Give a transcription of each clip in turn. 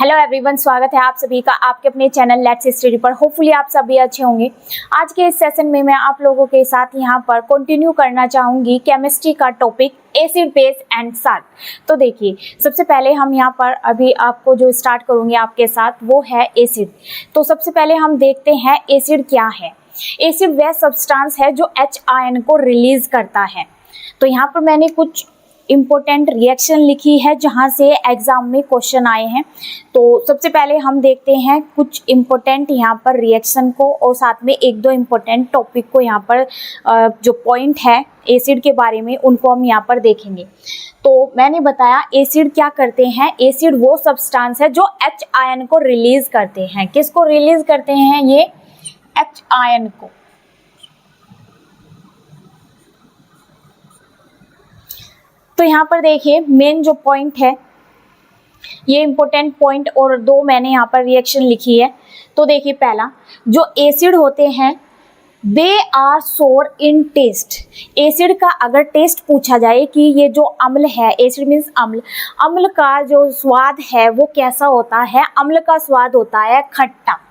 Hello everyone, स्वागत है आप सभी का आपके अपने चैनल लेट्स स्टडी पर। होपफुली आप सभी अच्छे होंगे। आज के इस सेशन में मैं आप लोगों के साथ यहाँ पर कंटिन्यू करना चाहूँगी केमिस्ट्री का topic acid base and salt. तो देखिए, सबसे पहले हम यहाँ पर अभी आपको जो स्टार्ट करूँगी आपके साथ वो है एसिड। तो सबसे पहले हम देखते हैं एसिड क्या है। एसिड वह सब्सटेंस है जो H आयन को रिलीज करता है। तो यहाँ पर मैंने कुछ इम्पोर्टेंट रिएक्शन लिखी है जहाँ से एग्जाम में क्वेश्चन आए हैं। तो सबसे पहले हम देखते हैं कुछ इम्पोर्टेंट यहाँ पर रिएक्शन को और साथ में एक दो इम्पोर्टेंट टॉपिक को यहाँ पर जो पॉइंट है एसिड के बारे में उनको हम यहाँ पर देखेंगे। तो मैंने बताया एसिड क्या करते हैं। एसिड वो सब्सटेंस है जो H आयन को रिलीज करते हैं। किसको रिलीज करते हैं? ये H आयन को। तो यहाँ पर देखिए मेन जो पॉइंट है, ये इंपॉर्टेंट पॉइंट और दो मैंने यहाँ पर रिएक्शन लिखी है। तो देखिए, पहला जो एसिड होते हैं दे आर सोर इन टेस्ट। एसिड का अगर टेस्ट पूछा जाए कि ये जो अम्ल है, एसिड मीन्स अम्ल, अम्ल का जो स्वाद है वो कैसा होता है? अम्ल का स्वाद होता है खट्टा।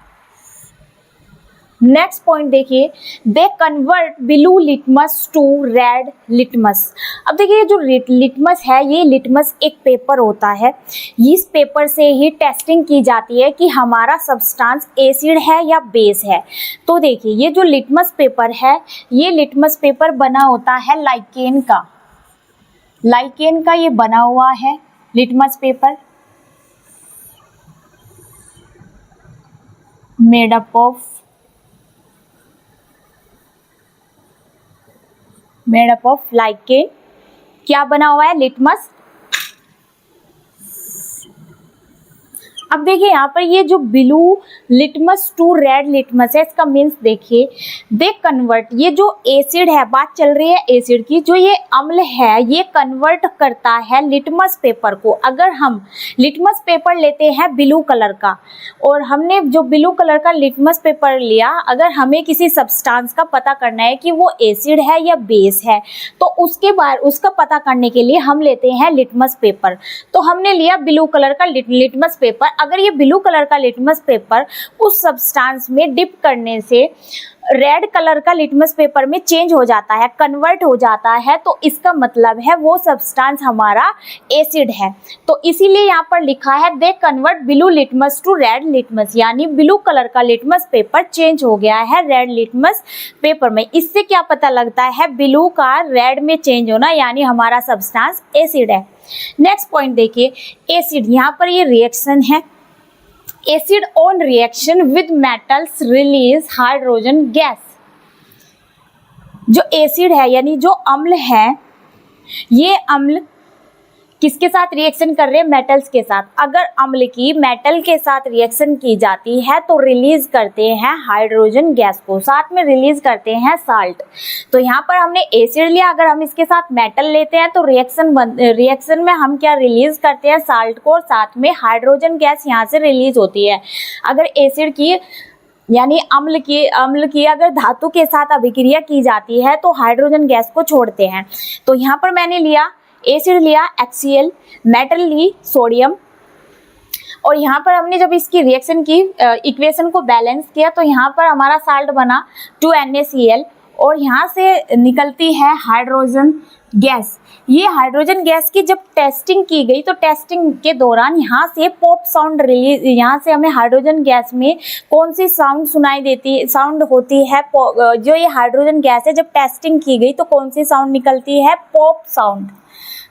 नेक्स्ट पॉइंट देखिए, they convert blue litmus to red litmus. अब देखिए जो लिटमस है, ये लिटमस एक पेपर होता है। इस पेपर से ही टेस्टिंग की जाती है कि हमारा सब्सटेंस एसिड है या बेस है। तो देखिए ये जो लिटमस पेपर है, ये लिटमस पेपर बना होता है लाइकेन का। लाइकेन का ये बना हुआ है litmus paper, made up of lichen. क्या बना हुआ है? लिटमस। अब देखिए यहाँ पर ये जो blue litmus to red litmus है, इसका मीन्स देखिए दे कन्वर्ट, ये जो एसिड है, बात चल रही है एसिड की, जो ये अम्ल है ये कन्वर्ट करता है लिटमस पेपर को। अगर हम लिटमस पेपर लेते हैं ब्लू कलर का और हमने जो ब्लू कलर का लिटमस पेपर लिया, अगर हमें किसी सब्सटेंस का पता करना है कि वो एसिड है या बेस है, तो उसके बाद उसका पता करने के लिए हम लेते हैं लिटमस पेपर। तो हमने लिया ब्लू कलर का लिटमस पेपर। अगर ये ब्लू कलर का लिटमस पेपर उस सब्सटेंस में डिप करने से रेड कलर का लिटमस पेपर में चेंज हो जाता है, कन्वर्ट हो जाता है, तो इसका मतलब है वो सब्सटेंस हमारा एसिड है। तो इसीलिए यहाँ पर लिखा है they convert blue litmus to red litmus, यानी ब्लू कलर का लिटमस पेपर चेंज हो गया है रेड लिटमस पेपर में। इससे क्या पता लगता है? ब्लू का रेड में चेंज होना, यानी हमारा सब्सटेंस एसिड है। नेक्स्ट पॉइंट देखिए, एसिड, यहाँ पर ये रिएक्शन है। Acid on reaction with metals release hydrogen gas. जो एसिड है यानी जो अम्ल है, ये अम्ल किसके साथ रिएक्शन कर रहे हैं? मेटल्स के साथ। अगर अम्ल की मेटल के साथ रिएक्शन की जाती है तो रिलीज करते हैं हाइड्रोजन गैस को, साथ में रिलीज करते हैं साल्ट। तो यहाँ पर हमने एसिड लिया, अगर हम इसके साथ मेटल लेते हैं तो रिएक्शन में हम क्या रिलीज करते हैं? साल्ट को, और साथ में हाइड्रोजन गैस यहाँ से रिलीज होती है। अगर एसिड की यानी अम्ल की अगर धातु के साथ अभिक्रिया की जाती है तो हाइड्रोजन गैस को छोड़ते हैं। तो यहाँ पर मैंने लिया एसिड, लिया HCl, मेटल ली सोडियम, और यहाँ पर हमने जब इसकी रिएक्शन की इक्वेशन को बैलेंस किया तो यहाँ पर हमारा साल्ट बना 2NaCl, और यहाँ से निकलती है हाइड्रोजन गैस। ये हाइड्रोजन गैस की जब टेस्टिंग की गई तो टेस्टिंग के दौरान यहाँ से पॉप साउंड रिलीज, यहाँ से हमें हाइड्रोजन गैस में कौन सी साउंड सुनाई देती, साउंड होती है? जो ये हाइड्रोजन गैस है जब टेस्टिंग की गई तो कौन सी साउंड निकलती है? Pop sound.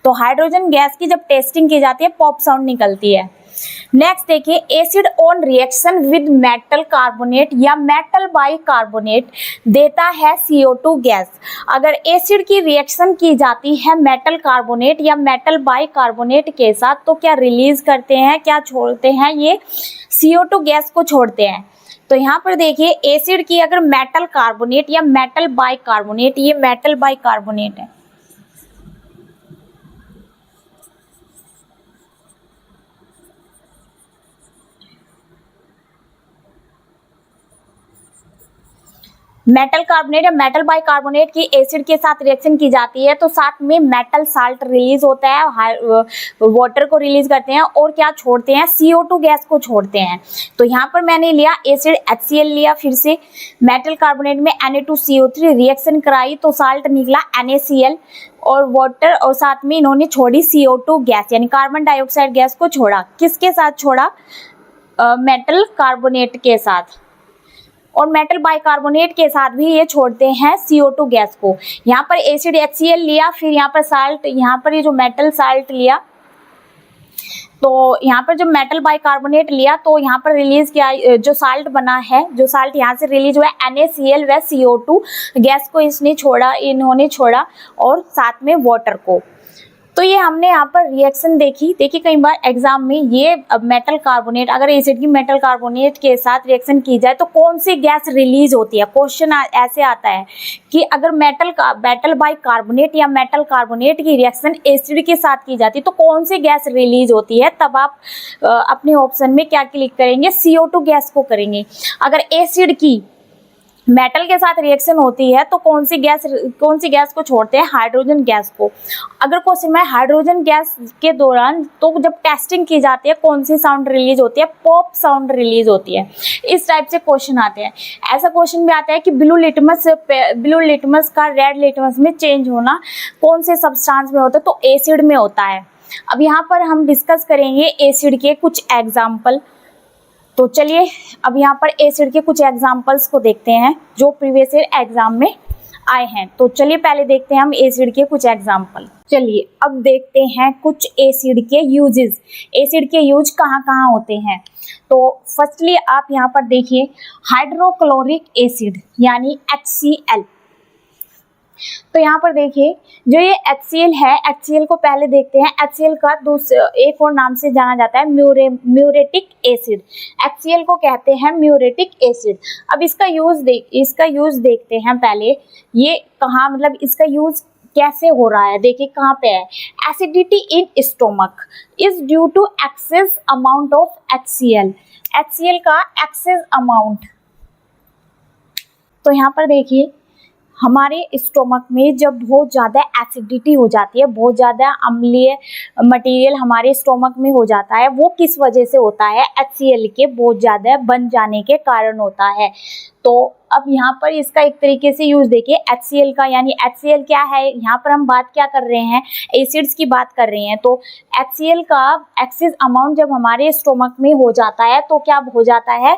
तो हाइड्रोजन गैस की जब टेस्टिंग की जाती है पॉप साउंड निकलती है। नेक्स्ट देखिए, acid on reaction with metal carbonate या मेटल बाइकार्बोनेट देता है CO2 गैस। अगर एसिड की रिएक्शन की जाती है मेटल कार्बोनेट या मेटल बाइकार्बोनेट के साथ तो क्या रिलीज करते हैं, क्या छोड़ते हैं? ये CO2 गैस को छोड़ते हैं। तो यहाँ पर देखिए एसिड की अगर मेटल कार्बोनेट या मेटल बाइकार्बोनेट, ये मेटल बाइकार्बोनेट है, मेटल कार्बोनेट या मेटल बाइकार्बोनेट की एसिड के साथ रिएक्शन की जाती है तो साथ में मेटल साल्ट रिलीज होता है, वाटर को रिलीज करते हैं और क्या छोड़ते हैं, CO2 गैस को छोड़ते हैं। तो यहाँ पर मैंने लिया एसिड HCl लिया, फिर से मेटल कार्बोनेट में Na2CO3 रिएक्शन कराई तो साल्ट निकला NaCl और वाटर, और साथ में इन्होंने छोड़ी CO2 गैस यानी कार्बन डाइऑक्साइड गैस को छोड़ा। किसके साथ छोड़ा? मेटल कार्बोनेट के साथ। और मेटल बाइकार्बोनेट के साथ भी ये छोड़ते हैं CO2 गैस को। यहाँ पर एसिड HCl लिया, फिर यहाँ पर साल्ट, यहाँ पर ये जो मेटल साल्ट लिया, तो यहाँ पर जो मेटल बाइकार्बोनेट लिया तो यहाँ पर रिलीज किया, जो साल्ट बना है, जो साल्ट यहाँ से रिलीज हुआ है NaCl व CO2 गैस को इन्होंने छोड़ा और साथ में वाटर को। तो ये हमने यहाँ पर रिएक्शन देखी। देखिए कई बार एग्जाम में ये मेटल कार्बोनेट, अगर एसिड की मेटल कार्बोनेट के साथ रिएक्शन की जाए तो कौन सी गैस रिलीज होती है। क्वेश्चन ऐसे आता है कि अगर मेटल बाइकार्बोनेट या मेटल कार्बोनेट की रिएक्शन एसिड के साथ की जाती है तो कौन सी गैस रिलीज होती है। तब आप अपने ऑप्शन में क्या क्लिक करेंगे, CO2 गैस को करेंगे। अगर एसिड की मेटल के साथ रिएक्शन होती है तो कौन सी गैस को छोड़ते हैं, हाइड्रोजन गैस को। अगर क्वेश्चन में हाइड्रोजन गैस के दौरान तो जब टेस्टिंग की जाती है कौन सी साउंड रिलीज होती है, पॉप साउंड रिलीज होती है। इस टाइप से क्वेश्चन आते हैं। ऐसा क्वेश्चन भी आता है कि ब्लू लिटमस का रेड लिटमस में चेंज होना कौन से सब्सटेंस में होता है, तो एसिड में होता है। अब यहाँ पर हम डिस्कस करेंगे एसिड के कुछ एग्जाम्पल। तो चलिए अब यहाँ पर एसिड के कुछ एग्जाम्पल्स को देखते हैं जो प्रीवियस ईयर एग्जाम में आए हैं। तो चलिए पहले देखते हैं हम एसिड के कुछ एग्जाम्पल। चलिए अब देखते हैं कुछ एसिड के यूजेस। एसिड के यूज कहाँ कहाँ होते हैं। तो फर्स्टली आप यहाँ पर देखिए हाइड्रोक्लोरिक एसिड यानी HCl। तो यहाँ पर देखिए जो ये HCl है, HCl को पहले देखते हैं। HCl का एक और नाम से जाना जाता है म्यूरेटिक एसिड। HCl को कहते हैं म्यूरेटिक एसिड। अब इसका यूज देखते हैं पहले। ये कहाँ, मतलब इसका यूज कैसे हो रहा है, देखिए कहाँ पे है। Acidity in stomach is due to excess amount of HCl। HCl का एक्सेस अमाउंट, तो यहाँ पर देखिए हमारे स्टोमक में जब बहुत ज़्यादा एसिडिटी हो जाती है, बहुत ज़्यादा अम्लीय मटेरियल हमारे स्टोमक में हो जाता है, वो किस वजह से होता है, HCl के बहुत ज़्यादा बन जाने के कारण होता है। तो अब यहाँ पर इसका एक तरीके से यूज देखिए HCl का, यानी HCl क्या है, यहाँ पर हम बात क्या कर रहे हैं, एसिड्स की बात कर रहे हैं। तो HCl का एक्सेस अमाउंट जब हमारे स्टोमक में हो जाता है तो क्या हो जाता है,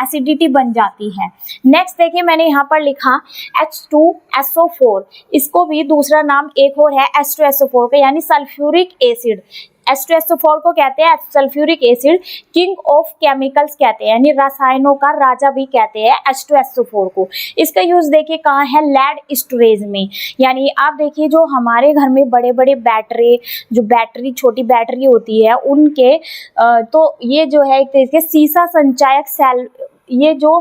एसिडिटी बन जाती है। नेक्स्ट देखिए मैंने यहाँ पर लिखा H2SO4, इसको भी दूसरा नाम एक और है H2SO4 का, यानी सल्फ्यूरिक एसिड। H2SO4 को कहते हैं sulphuric acid, king of chemicals कहते हैं, यानी रसायनों का राजा भी कहते हैं H2SO4 को। इसका यूज देखिए कहाँ है, लेड स्टोरेज में। यानी आप देखिए जो हमारे घर में बड़े बड़े बैटरी छोटी बैटरी होती है उनके तो ये जो है एक तरीके से सीसा संचायक सेल, ये जो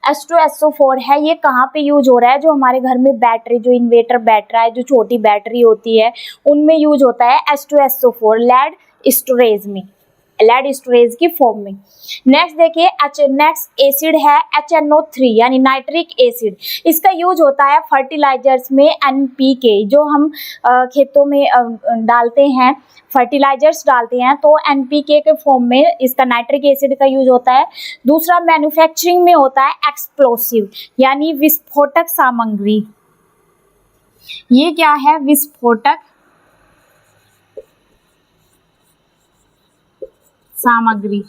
H2SO4 है ये कहाँ पे यूज हो रहा है, जो हमारे घर में बैटरी, जो इन्वर्टर बैटरी है, जो छोटी बैटरी होती है उनमें यूज होता है H2SO4 लेड स्टोरेज में, लेड स्टोरेज की फॉर्म में। नेक्स्ट देखिए नेक्स्ट एसिड है HNO3 यानी नाइट्रिक एसिड। इसका यूज होता है फर्टिलाइजर्स में, NPK जो हम खेतों में डालते हैं, फर्टिलाइजर्स डालते हैं तो NPK के फॉर्म में इसका नाइट्रिक एसिड का यूज होता है। दूसरा मैन्युफैक्चरिंग में होता है एक्सप्लोसिव यानी विस्फोटक सामग्री। ये क्या है, विस्फोटक सामग्री।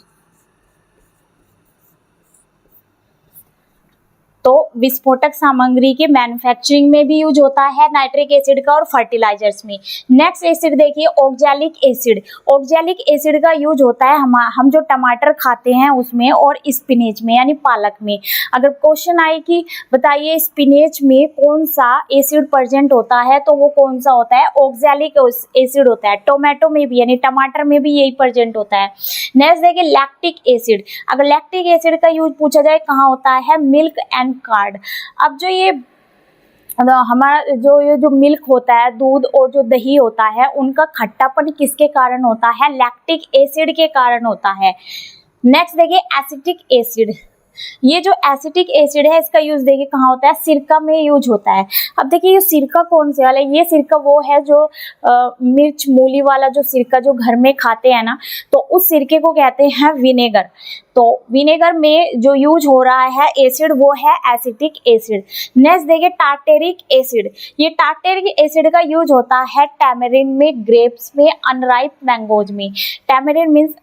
तो विस्फोटक सामग्री के मैन्युफैक्चरिंग में भी यूज होता है नाइट्रिक एसिड का और फर्टिलाइजर्स में। नेक्स्ट एसिड देखिए ऑक्सैलिक एसिड। ऑक्सैलिक एसिड का यूज होता है हम जो टमाटर खाते हैं उसमें और स्पिनेच में यानी पालक में। अगर क्वेश्चन आए कि बताइए स्पिनेच में कौन सा एसिड प्रेजेंट होता है तो वो कौन सा होता है, ऑक्सैलिक एसिड होता है। टोमेटो में भी यानी टमाटर में भी यही प्रेजेंट होता है। नेक्स्ट देखिए लैक्टिक एसिड। अगर लैक्टिक एसिड का यूज पूछा जाए कहाँ होता है, मिल्क एंड कार्ड। अब जो ये हमारा जो मिल्क होता है, दूध और जो दही होता है उनका खट्टापन किसके कारण होता है, लैक्टिक एसिड के कारण होता है। नेक्स्ट देखिए एसिटिक एसिड। ये जो एसिटिक एसिड है इसका यूज देखिए कहाँ होता है, सिरका में यूज होता है। अब देखिए ये सिरका कौन से वाला है, ये सिरका वो है जो मिर्च मूली वाला जो सिरका जो घर में खाते हैं ना, तो उस सिरके को कहते हैं विनेगर। तो विनेगर में जो यूज हो रहा है एसिड वो है एसिटिक एसिड। नेक्स्ट देखिए टार्टेरिक एसिड। ये टार्टेरिक एसिड का यूज होता है टैमरिंड में, ग्रेप्स में, अनराइप मैंगोज में। टैमरिंड मीन्स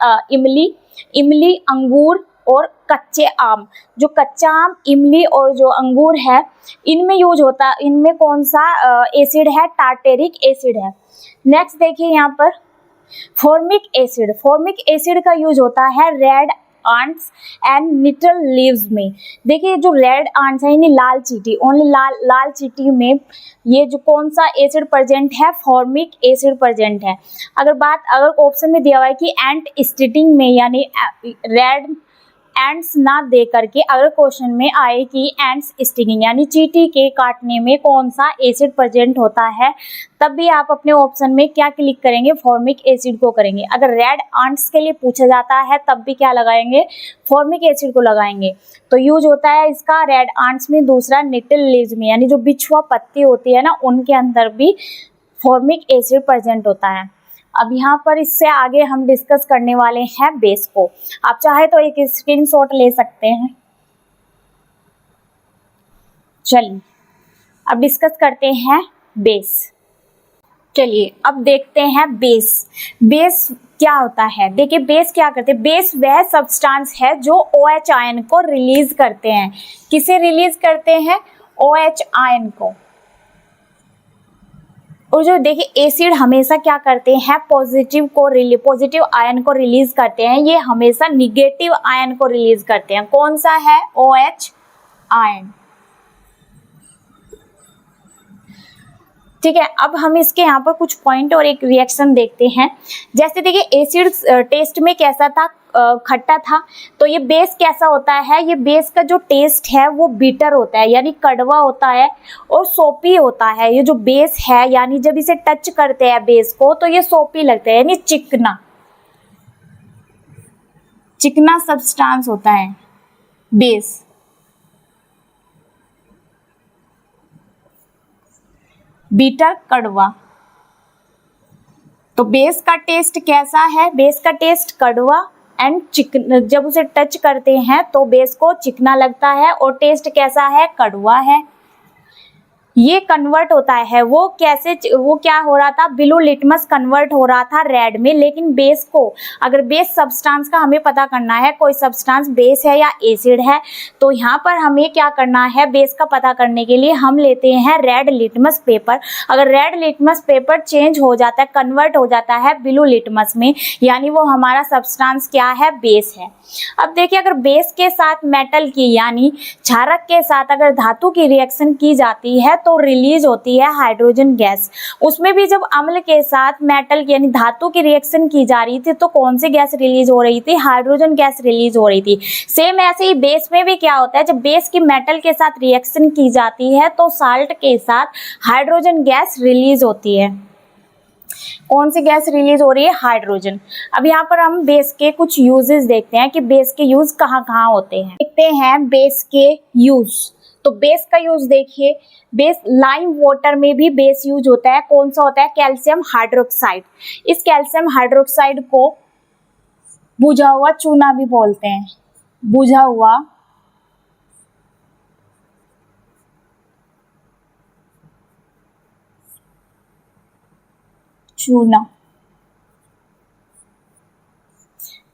इमली, अंगूर और कच्चे आम। जो कच्चा आम, इमली और जो अंगूर है इनमें यूज होता है। इनमें कौन सा एसिड है, टार्टेरिक एसिड है। नेक्स्ट देखिए यहाँ पर फॉर्मिक एसिड। फॉर्मिक एसिड का यूज होता है रेड आंट्स एंड निटल लीव्स में। देखिए जो रेड आंट्स है यानी लाल चींटी, ओनली लाल चींटी में ये जो कौन सा एसिड प्रेजेंट है, फॉर्मिक एसिड प्रेजेंट है। अगर ऑप्शन में दिया हुआ है कि एंट स्टिटिंग में यानी रेड एंड्स ना दे करके अगर क्वेश्चन में आए कि एंड्स स्टिंगिंग यानी चींटी के काटने में कौन सा एसिड प्रेजेंट होता है, तब भी आप अपने ऑप्शन में क्या क्लिक करेंगे, फॉर्मिक एसिड को करेंगे। अगर रेड आंट्स के लिए पूछा जाता है तब भी क्या लगाएंगे, फॉर्मिक एसिड को लगाएंगे। तो यूज होता है इसका रेड आंट्स में। दूसरा निटल लीव्स में यानी जो बिछुआ पत्ती होती है ना उनके अंदर भी फॉर्मिक एसिड प्रेजेंट होता है। अब यहाँ पर इससे आगे हम डिस्कस करने वाले हैं बेस को। आप चाहे तो एक स्क्रीनशॉट ले सकते हैं। चलिए अब डिस्कस करते हैं बेस। चलिए अब देखते हैं बेस। बेस क्या होता है, देखिए बेस क्या करते हैं। बेस वह सब्सटेंस है जो OH आयन को रिलीज करते हैं। किसे रिलीज करते हैं, OH आयन को। और जो देखिए एसिड हमेशा क्या करते हैं, पॉजिटिव आयन को रिलीज करते हैं। ये हमेशा निगेटिव आयन को रिलीज करते हैं। कौन सा है, OH आयन। ठीक है, अब हम इसके यहाँ पर कुछ पॉइंट और एक रिएक्शन देखते हैं। जैसे देखिए एसिड टेस्ट में कैसा था, खट्टा था। तो ये बेस कैसा होता है, ये बेस का जो टेस्ट है वो बिटर होता है यानी कड़वा होता है और सोपी होता है। ये जो बेस है यानी जब इसे टच करते हैं बेस को तो ये सोपी लगता है यानी चिकना सब्सटेंस होता है बेस। बिटर, कड़वा। तो बेस का टेस्ट कैसा है, बेस का टेस्ट कड़वा एंड चिकना। जब उसे टच करते हैं तो बेस को चिकना लगता है और टेस्ट कैसा है, कड़वा है। ये कन्वर्ट होता है, वो क्या हो रहा था, ब्लू लिटमस कन्वर्ट हो रहा था रेड में। लेकिन बेस को, अगर बेस सब्सटेंस का हमें पता करना है कोई सब्सटेंस बेस है या एसिड है, तो यहाँ पर हमें क्या करना है, बेस का पता करने के लिए हम लेते हैं रेड लिटमस पेपर। अगर रेड लिटमस पेपर चेंज हो जाता है, कन्वर्ट हो जाता है ब्लू लिटमस में, यानी वो हमारा सब्सटेंस क्या है, बेस है। अब देखिए अगर बेस के साथ मेटल की यानी क्षारक के साथ अगर धातु की रिएक्शन की जाती है तो रिलीज होती है हाइड्रोजन गैस। उसमें भी जब अम्ल के साथ मेटल यानी धातु की रिएक्शन की जा रही थी तो कौन सी गैस रिलीज हो रही थी, हाइड्रोजन गैस रिलीज हो रही थी। सेम ऐसे ही बेस में भी क्या होता है, जब बेस की मेटल के साथ रिएक्शन की जाती है तो साल्ट के साथ हाइड्रोजन गैस रिलीज होती है। कौन सी गैस रिलीज हो रही है, हाइड्रोजन। अब यहाँ पर हम बेस के कुछ यूजेस देखते हैं कि बेस के यूज कहाँ कहाँ होते हैं। देखते हैं बेस के यूज। तो बेस का यूज देखिए, बेस लाइम वाटर में भी बेस यूज होता है। कौन सा होता है, कैल्शियम हाइड्रोक्साइड। इस कैल्शियम हाइड्रोक्साइड को बुझा हुआ चूना भी बोलते हैं, बुझा हुआ चूना।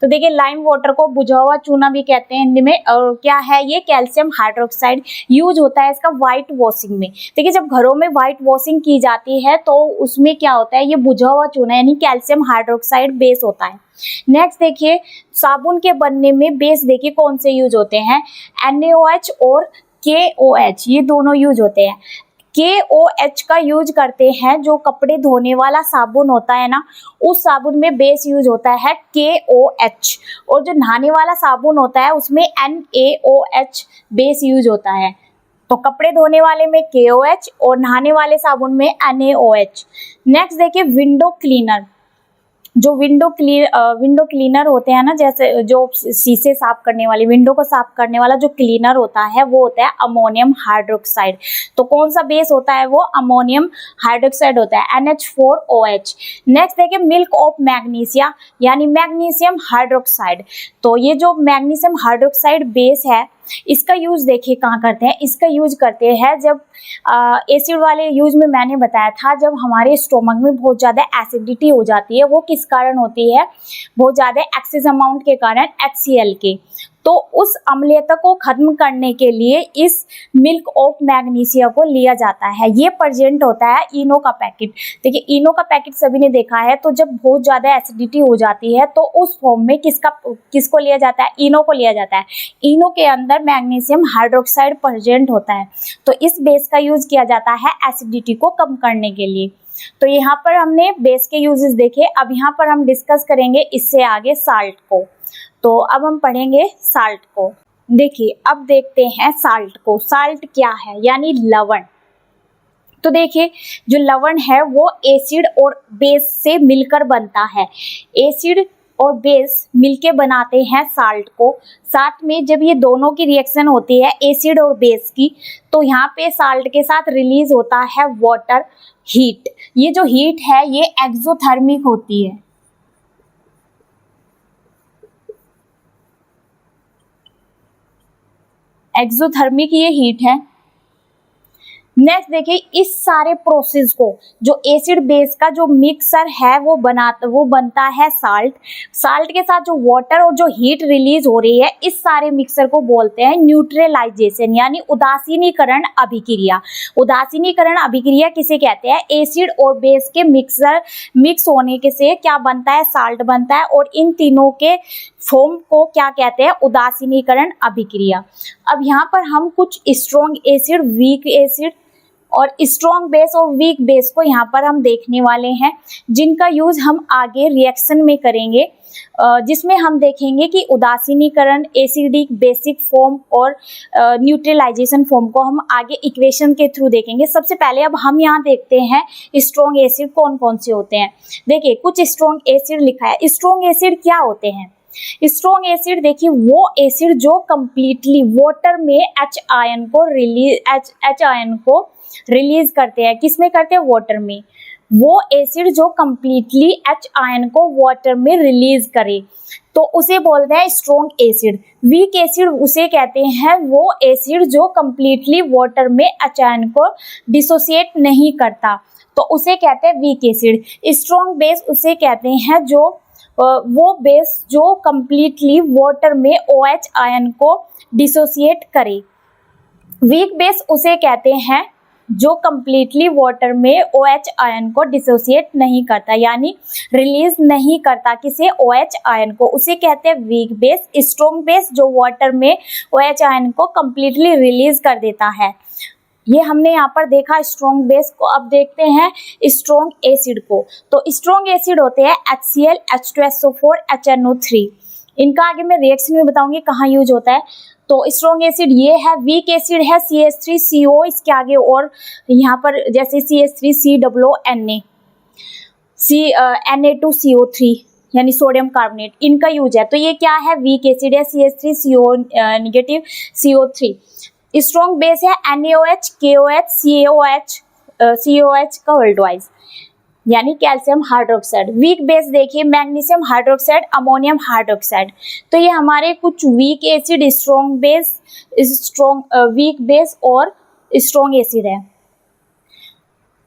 तो देखिए लाइम वाटर को बुझा हुआ चूना भी कहते हैं हिंदी में। और क्या है ये, कैल्शियम हाइड्रोक्साइड। यूज होता है इसका व्हाइट वॉशिंग में। देखिए जब घरों में व्हाइट वॉशिंग की जाती है तो उसमें क्या होता है, ये बुझा हुआ चूना यानी कैल्शियम हाइड्रोक्साइड बेस होता है। नेक्स्ट देखिए साबुन के बनने में बेस देखिए कौन से यूज होते हैं, NaOH और KOH, ये दोनों यूज होते हैं। KOH का यूज करते हैं, जो कपड़े धोने वाला साबुन होता है ना, उस साबुन में बेस यूज होता है KOH। और जो नहाने वाला साबुन होता है उसमें NaOH बेस यूज होता है। तो कपड़े धोने वाले में KOH और नहाने वाले साबुन में NaOH। नेक्स्ट देखिए विंडो क्लीनर। जो विंडो क्लीनर होते हैं ना, जैसे जो शीशे साफ करने वाली, विंडो को साफ करने वाला जो क्लीनर होता है वो होता है अमोनियम हाइड्रोक्साइड। तो कौन सा बेस होता है वो अमोनियम हाइड्रोक्साइड होता है NH4OH। नेक्स्ट देखिए मिल्क ऑफ मैग्नीशिया यानी मैग्नीशियम हाइड्रोक्साइड। तो ये जो मैग्नीशियम हाइड्रोक्साइड बेस है इसका यूज देखिए कहाँ करते हैं, इसका यूज करते हैं जब एसिड वाले यूज में मैंने बताया था, जब हमारे स्टोमक में बहुत ज़्यादा एसिडिटी हो जाती है। वो किस कारण होती है, बहुत ज़्यादा एक्सेस अमाउंट के कारण HCl के। तो उस अम्लीयता को खत्म करने के लिए इस मिल्क ऑफ मैग्नीशिया को लिया जाता है। ये प्रेजेंट होता है इनो का पैकेट। देखिए इनो का पैकेट सभी ने देखा है, तो जब बहुत ज़्यादा एसिडिटी हो जाती है तो उस फॉर्म में किसको लिया जाता है, इनो को लिया जाता है। इनो के अंदर मैग्नीशियम हाइड्रोक्साइड प्रेजेंट होता है, तो इस बेस का यूज किया जाता है एसिडिटी को कम करने के लिए। तो यहाँ पर हमने बेस के यूजेस देखे। अब यहाँ पर हम डिस्कस करेंगे इससे आगे साल्ट को। तो अब हम पढ़ेंगे साल्ट को। देखिए अब देखते हैं साल्ट को। साल्ट क्या है, यानी लवण। तो देखिए जो लवण है वो एसिड और बेस से मिलकर बनता है। एसिड और बेस मिलके बनाते हैं साल्ट को। साथ में जब ये दोनों की रिएक्शन होती है एसिड और बेस की, तो यहाँ पे साल्ट के साथ रिलीज होता है वाटर हीट। ये जो हीट है ये एक्सोथर्मिक होती है। एक्सोथर्मिक ये हीट है। नेक्स्ट देखिए इस सारे प्रोसेस को, जो एसिड बेस का जो मिक्सर है वो बनता है साल्ट। साल्ट के साथ जो वाटर और जो हीट रिलीज हो रही है, इस सारे मिक्सर को बोलते हैं न्यूट्रलाइजेशन यानी उदासीनीकरण अभिक्रिया। उदासीनीकरण अभिक्रिया किसे कहते हैं, एसिड और बेस के मिक्स होने के से क्या बनता है, साल्ट बनता है। और इन तीनों के फॉर्म को क्या कहते हैं, उदासीनीकरण अभिक्रिया। अब यहाँ पर हम कुछ स्ट्रॉन्ग एसिड, वीक एसिड और स्ट्रॉन्ग बेस और वीक बेस को यहाँ पर हम देखने वाले हैं, जिनका यूज हम आगे रिएक्शन में करेंगे, जिसमें हम देखेंगे कि उदासीनीकरण, एसिडिक, बेसिक फॉर्म और न्यूट्रलाइजेशन फॉर्म को हम आगे इक्वेशन के थ्रू देखेंगे। सबसे पहले अब हम यहाँ देखते हैं स्ट्रॉन्ग एसिड कौन कौन से होते हैं। देखिए कुछ स्ट्रॉन्ग एसिड लिखा है। स्ट्रॉन्ग एसिड क्या होते हैं, स्ट्रॉन्ग एसिड देखिए वो एसिड जो कंप्लीटली वाटर में H आयन को रिलीज करते हैं। किसमें करते हैं, वाटर में। वो एसिड जो कंप्लीटली H आयन को वाटर में रिलीज करे तो उसे बोलते हैं स्ट्रॉन्ग एसिड। वीक एसिड उसे कहते हैं वो एसिड जो कंप्लीटली वाटर में H आयन को डिसोसिएट नहीं करता, तो उसे कहते हैं वीक एसिड। स्ट्रॉन्ग बेस उसे कहते हैं जो वो बेस जो कंप्लीटली वाटर में OH आयन को डिसोसिएट करे। वीक बेस उसे कहते हैं जो कंप्लीटली वाटर में OH आयन को डिसोसिएट नहीं करता, यानी रिलीज नहीं करता किसे, OH आयन को, उसे कहते हैं वीक बेस। स्ट्रॉन्ग बेस जो वाटर में OH आयन को कंप्लीटली रिलीज कर देता है। ये हमने यहाँ पर देखा स्ट्रॉन्ग बेस को। अब देखते हैं स्ट्रॉन्ग एसिड को। तो स्ट्रॉन्ग एसिड होते हैं HCl, H2SO4, HNO3। इनका आगे मैं रिएक्शन में बताऊंगी कहाँ यूज होता है। तो स्ट्रॉन्ग एसिड ये है। वीक एसिड है CH3CO, इसके आगे और यहाँ पर जैसे CH3COONA, Na2CO3 यानी सोडियम कार्बोनेट, इनका यूज है। तो ये क्या है, वीक एसिड है, CH3CO negative CO3। Strong base है NaOH, KOH, COH का वर्ल्डवाइज यानी कैल्शियम हाइड्रोक्साइड। वीक बेस देखिए मैग्नीशियम हाइड्रोक्साइड, अमोनियम हाइड्रोक्साइड। तो ये हमारे कुछ weak acid, strong base, weak base और स्ट्रॉन्ग एसिड है।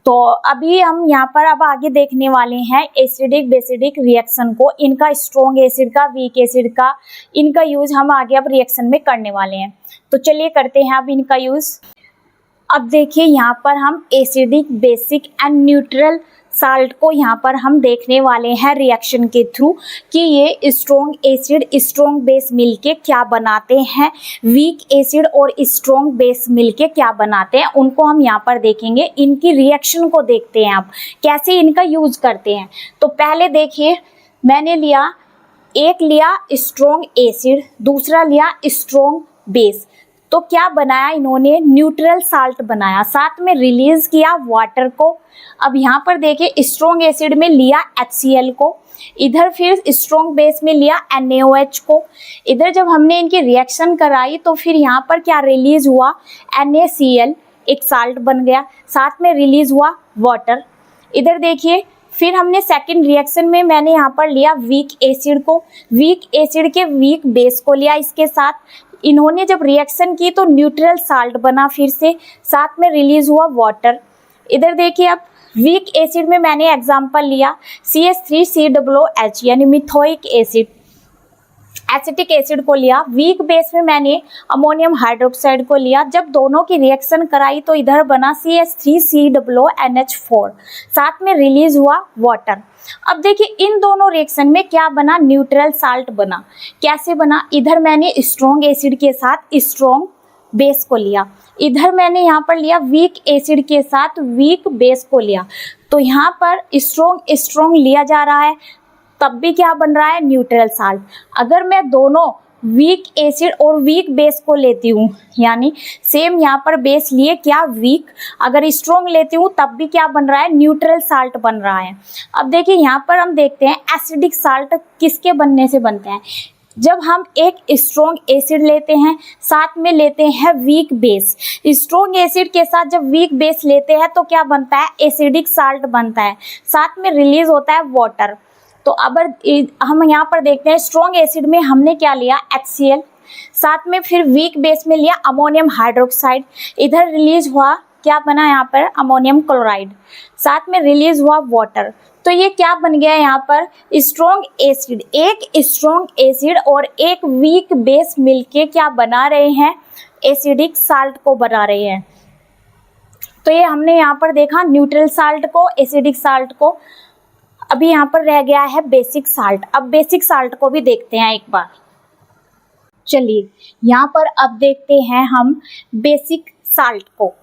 तो अभी हम यहाँ पर अब आगे देखने वाले हैं एसिडिक बेसिडिक रिएक्शन को। इनका स्ट्रॉन्ग एसिड का, वीक एसिड का, इनका यूज हम आगे अब रिएक्शन में करने वाले हैं। तो चलिए करते हैं अब इनका यूज। अब देखिए यहाँ पर हम acidic, basic and neutral salt को यहाँ पर हम देखने वाले हैं रिएक्शन के थ्रू कि ये स्ट्रॉन्ग एसिड, स्ट्रॉन्ग बेस मिलके क्या बनाते हैं, वीक एसिड और स्ट्रॉन्ग बेस मिलके क्या बनाते हैं, उनको हम यहाँ पर देखेंगे। इनकी रिएक्शन को देखते हैं आप कैसे इनका यूज करते हैं। तो पहले देखिए मैंने एक लिया स्ट्रॉन्ग एसिड, दूसरा लिया स्ट्रॉन्ग बेस। तो क्या बनाया इन्होंने, न्यूट्रल साल्ट बनाया, साथ में रिलीज किया वाटर को। अब यहाँ पर देखिए स्ट्रॉन्ग एसिड में लिया HCl को इधर फिर स्ट्रॉन्ग बेस में लिया NaOH को। इधर जब हमने इनकी रिएक्शन कराई तो फिर यहाँ पर क्या रिलीज हुआ, NaCl, एक साल्ट बन गया, साथ में रिलीज हुआ वाटर। इधर देखिए फिर हमने सेकंड रिएक्शन में मैंने यहाँ पर लिया वीक एसिड को, वीक एसिड के वीक बेस को लिया इसके साथ। इन्होंने जब रिएक्शन की तो न्यूट्रल साल्ट बना फिर से, साथ में रिलीज हुआ वाटर। इधर देखिए अब वीक एसिड में मैंने एग्जांपल लिया CH3COOH यानी मिथोइक एसिड, एसिटिक एसिड को लिया। वीक बेस में मैंने अमोनियम हाइड्रोक्साइड को लिया। जब दोनों की रिएक्शन कराई तो इधर बना CH3COONH4, साथ में रिलीज हुआ वाटर। अब देखिए इन दोनों रिएक्शन में क्या बना, न्यूट्रल साल्ट बना। कैसे बना, इधर मैंने स्ट्रॉन्ग एसिड के साथ स्ट्रॉन्ग बेस को लिया, इधर मैंने यहाँ पर लिया वीक एसिड के साथ वीक बेस को लिया। तो यहाँ पर स्ट्रॉन्ग लिया जा रहा है, तब भी क्या बन रहा है, न्यूट्रल साल्ट। अगर मैं दोनों वीक एसिड और वीक बेस को लेती हूँ, यानी सेम यहाँ पर बेस लिए क्या वीक, अगर स्ट्रॉन्ग लेती हूँ तब भी क्या बन रहा है, न्यूट्रल साल्ट बन रहा है। अब देखिए यहाँ पर हम देखते हैं एसिडिक साल्ट किसके बनने से बनते हैं। जब हम एक स्ट्रॉन्ग एसिड लेते हैं, साथ में लेते हैं वीक बेस, स्ट्रॉन्ग एसिड के साथ जब वीक बेस लेते हैं तो क्या बनता है, एसिडिक साल्ट बनता है, साथ में रिलीज होता है वाटर। तो अब हम यहाँ पर देखते हैं स्ट्रॉन्ग एसिड में हमने क्या लिया, HCl, साथ में फिर वीक बेस में लिया अमोनियम हाइड्रोक्साइड, इधर रिलीज हुआ क्या बना यहाँ पर, अमोनियम क्लोराइड, साथ में रिलीज हुआ वाटर। तो ये क्या बन गया यहाँ पर, स्ट्रॉन्ग एसिड। एक स्ट्रॉन्ग एसिड और एक वीक बेस मिलके क्या बना रहे हैं, एसिडिक साल्ट को बना रहे हैं। तो ये हमने यहाँ पर देखा न्यूट्रल साल्ट को, एसिडिक साल्ट को। अभी यहाँ पर रह गया है बेसिक साल्ट। अब बेसिक साल्ट को भी देखते हैं एक बार। चलिए यहाँ पर अब देखते हैं हम बेसिक साल्ट को।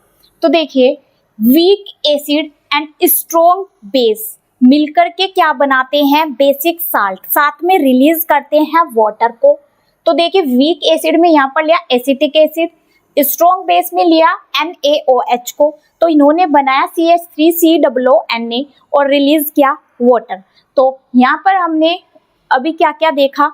तो देखिए weak acid and strong base मिलकर के क्या बनाते हैं, बेसिक साल्ट, साथ में रिलीज करते हैं वाटर को। तो देखिए वीक एसिड में यहाँ पर लिया एसिटिक एसिड, स्ट्रॉन्ग बेस में लिया NaOH को, तो इन्होंने बनाया CH3COONA और रिलीज किया वाटर। तो यहाँ पर हमने अभी क्या क्या देखा,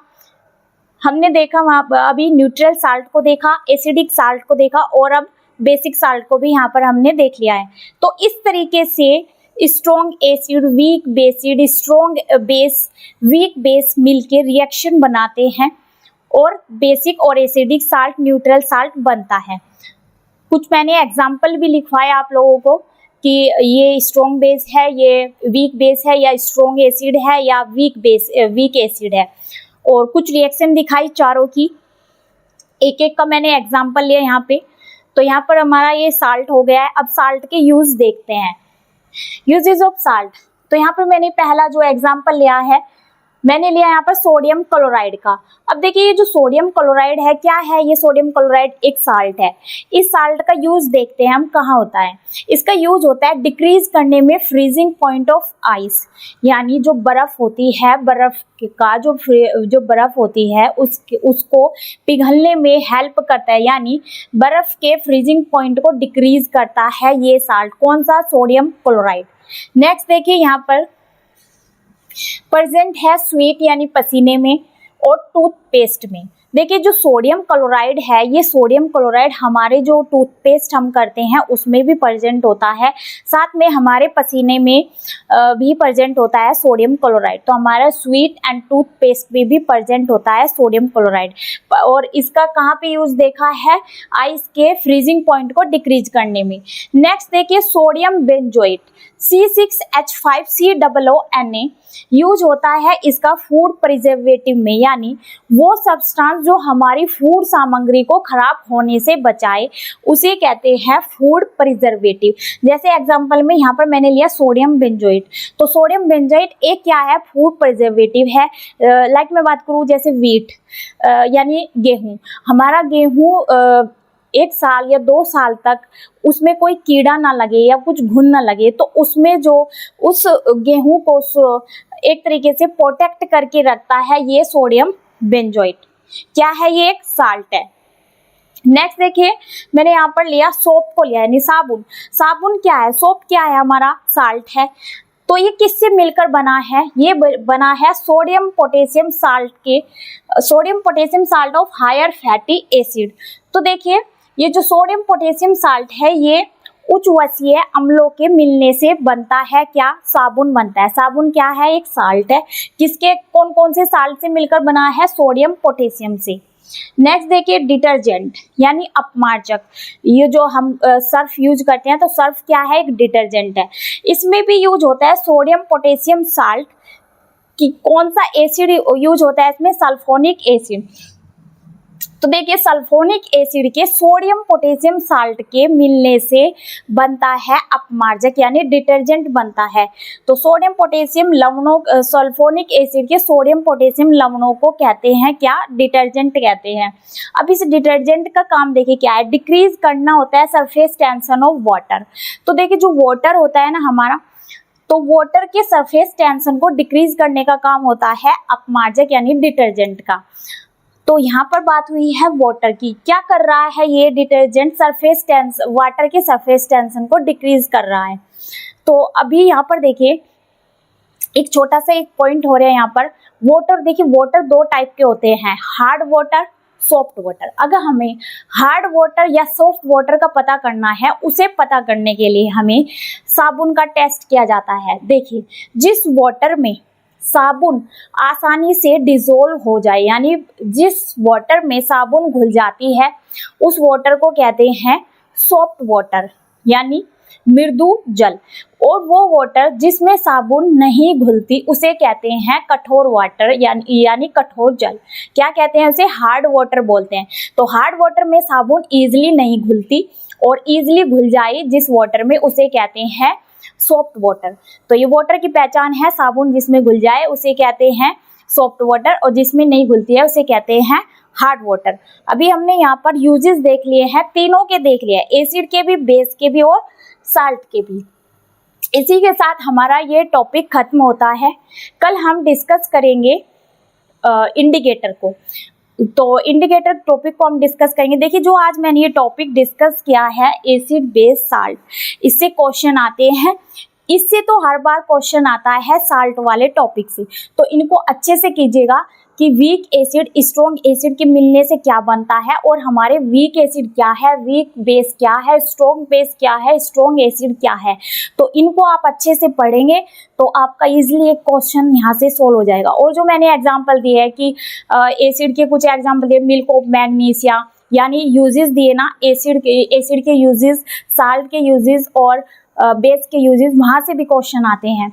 हमने देखा वहाँ पर अभी न्यूट्रल साल्ट को देखा, एसिडिक साल्ट को देखा और अब बेसिक साल्ट को भी यहाँ पर हमने देख लिया है। तो इस तरीके से स्ट्रॉन्ग एसिड, वीक बेसिड, स्ट्रॉन्ग बेस, वीक बेस मिलके रिएक्शन बनाते हैं और बेसिक और एसिडिक साल्ट, न्यूट्रल साल्ट बनता है। कुछ मैंने एग्जाम्पल भी लिखवाए आप लोगों को कि ये स्ट्रॉन्ग बेस है, ये वीक बेस है, या स्ट्रॉन्ग एसिड है, या वीक एसिड है, और कुछ रिएक्शन दिखाई चारों की। एक एक का मैंने एग्जाम्पल लिया यहाँ पे। तो यहाँ पर हमारा ये साल्ट हो गया है। अब साल्ट के यूज देखते हैं, यूजेस ऑफ साल्ट। तो यहाँ पर मैंने पहला जो एग्जाम्पल लिया है, मैंने लिया यहाँ पर सोडियम क्लोराइड का। अब देखिए ये जो सोडियम क्लोराइड है क्या है, ये सोडियम क्लोराइड एक साल्ट है। इस साल्ट का यूज देखते हैं हम कहाँ होता है। इसका यूज होता है डिक्रीज करने में फ्रीजिंग पॉइंट ऑफ आइस, यानी जो बर्फ होती है, बर्फ का जो बर्फ होती है उसको पिघलने में हेल्प करता है, यानी बर्फ के फ्रीजिंग पॉइंट को डिक्रीज करता है ये साल्ट। कौन सा, सोडियम क्लोराइड। नेक्स्ट देखिए यहाँ पर प्रेजेंट है स्वेट यानी पसीने में और टूथपेस्ट में। देखिए जो सोडियम क्लोराइड है, ये सोडियम क्लोराइड हमारे जो टूथपेस्ट हम करते हैं उसमें भी प्रेजेंट होता है, साथ में हमारे पसीने में भी प्रेजेंट होता है सोडियम क्लोराइड। तो हमारा स्वीट एंड टूथपेस्ट में भी प्रेजेंट होता है सोडियम क्लोराइड। और इसका कहाँ पे यूज देखा है, आइस के फ्रीजिंग पॉइंट को डिक्रीज करने में। नेक्स्ट देखिए सोडियम बेंजोएट C6H5COONA यूज होता है इसका फूड प्रिजर्वेटिव में, यानी वो सब्सटेंस जो हमारी फूड सामग्री को खराब होने से बचाए उसे कहते हैं फूड प्रिजर्वेटिव। जैसे एग्जांपल में यहाँ पर मैंने लिया सोडियम बेंजोएट। तो सोडियम बेंजोएट एक क्या है, फूड प्रिजर्वेटिव है। लाइक मैं बात करूँ जैसे वीट यानी गेहूँ, हमारा गेहूँ 1 साल या 2 साल तक उसमें कोई कीड़ा ना लगे या कुछ घुन ना लगे, तो उसमें जो उस गेहूं को एक तरीके से प्रोटेक्ट करके रखता है ये सोडियम बेंजोएट। क्या है, ये एक साल्ट है। नेक्स्ट देखिए मैंने यहाँ पर लिया सोप को लिया, यानी साबुन। साबुन क्या है, सोप क्या है, हमारा साल्ट है। तो ये किससे मिलकर बना है? ये बना है sodium potassium salt of higher fatty acid. तो देखिए ये जो सोडियम पोटेशियम साल्ट है ये उच्च वसीय अम्लों के मिलने से बनता है क्या? साबुन बनता है। साबुन क्या है? एक साल्ट है। किसके कौन कौन से साल्ट से मिलकर बना है? सोडियम पोटेशियम से। नेक्स्ट देखिए डिटर्जेंट यानी अपमार्जक। ये जो हम सर्फ यूज करते हैं तो सर्फ क्या है? एक डिटर्जेंट है। इसमें भी यूज होता है सोडियम पोटेशियम साल्ट की। कौन सा एसिड यूज होता है इसमें? Sulphonic acid. तो देखिए सल्फोनिक एसिड के सोडियम पोटेशियम साल्ट के मिलने से बनता है अपमार्जक यानी डिटर्जेंट बनता है। तो सोडियम पोटेशियम लवणों सल्फोनिक एसिड के सोडियम पोटेशियम लवणों को कहते हैं क्या? डिटर्जेंट कहते हैं। अब इस डिटर्जेंट का काम देखिए क्या है? डिक्रीज करना होता है सरफेस टेंशन ऑफ वाटर। तो देखिए जो वाटर होता है ना हमारा, तो वाटर के सरफेस टेंशन को डिक्रीज करने का काम होता है अपमार्जक यानी डिटर्जेंट का। तो यहाँ पर बात हुई है वाटर की। क्या कर रहा है ये डिटर्जेंट? सरफेस टेंशन, वाटर के सरफेस टेंशन को डिक्रीज कर रहा है। तो अभी यहाँ पर देखिए एक छोटा सा एक पॉइंट हो रहा है यहाँ पर। वाटर देखिए वाटर दो टाइप के होते हैं, हार्ड वाटर, सॉफ्ट वाटर। अगर हमें हार्ड वाटर या सॉफ्ट वाटर का पता करना है, उसे पता करने के लिए हमें साबुन का टेस्ट किया जाता है। देखिए जिस वाटर में साबुन आसानी से डिसोल्व हो जाए यानी जिस वाटर में साबुन घुल जाती है उस वाटर को कहते हैं सॉफ्ट वाटर यानी मृदु जल। और वो वाटर जिसमें साबुन नहीं घुलती उसे कहते हैं कठोर वाटर यानी कठोर जल। क्या कहते हैं उसे? हार्ड वाटर बोलते हैं। तो हार्ड वाटर में साबुन ईजिली नहीं घुलती और ईजिली घुल जाए जिस वाटर में उसे कहते हैं सॉफ्ट वाटर। तो ये वाटर की पहचान है, साबुन जिसमें घुल जाए उसे कहते हैं सॉफ्ट वाटर और जिसमें नहीं घुलती है उसे कहते हैं हार्ड वाटर। अभी हमने यहाँ पर यूजेस देख लिए हैं, तीनों के देख लिए, एसिड के भी, बेस के भी और साल्ट के भी। इसी के साथ हमारा ये टॉपिक खत्म होता है। कल हम डिस्कस करेंगे इंडिकेटर को। तो इंडिकेटर टॉपिक को हम डिस्कस करेंगे। देखिए जो आज मैंने ये टॉपिक डिस्कस किया है एसिड बेस साल्ट, इससे क्वेश्चन आते हैं। इससे तो हर बार क्वेश्चन आता है साल्ट वाले टॉपिक से, तो इनको अच्छे से कीजिएगा कि वीक एसिड स्ट्रॉन्ग एसिड के मिलने से क्या बनता है और हमारे वीक एसिड क्या है, वीक बेस क्या है, स्ट्रॉन्ग बेस क्या है, स्ट्रॉन्ग एसिड क्या है। तो इनको आप अच्छे से पढ़ेंगे तो आपका इजीली एक क्वेश्चन यहाँ से सोल्व हो जाएगा। और जो मैंने एग्जांपल दिए है कि एसिड के कुछ एग्जांपल दिए, मिल्क ऑफ मैग्नीशिया यानी यूजेस दिए ना एसिड के यूजेस, साल्ट के यूजेस और बेस के यूजेस, वहाँ से भी क्वेश्चन आते हैं।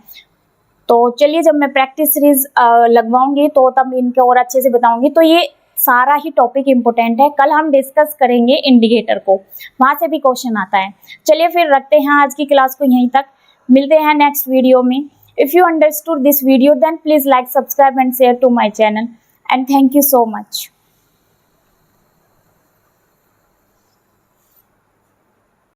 तो चलिए जब मैं प्रैक्टिस सीरीज लगवाऊंगी तो तब इनके और अच्छे से बताऊंगी। तो ये सारा ही टॉपिक इम्पोर्टेंट है। कल हम डिस्कस करेंगे इंडिकेटर को, वहाँ से भी क्वेश्चन आता है। चलिए फिर रखते हैं आज की क्लास को यहीं तक, मिलते हैं नेक्स्ट वीडियो में। If you understood this video then please like, subscribe and share to my channel and thank you so much.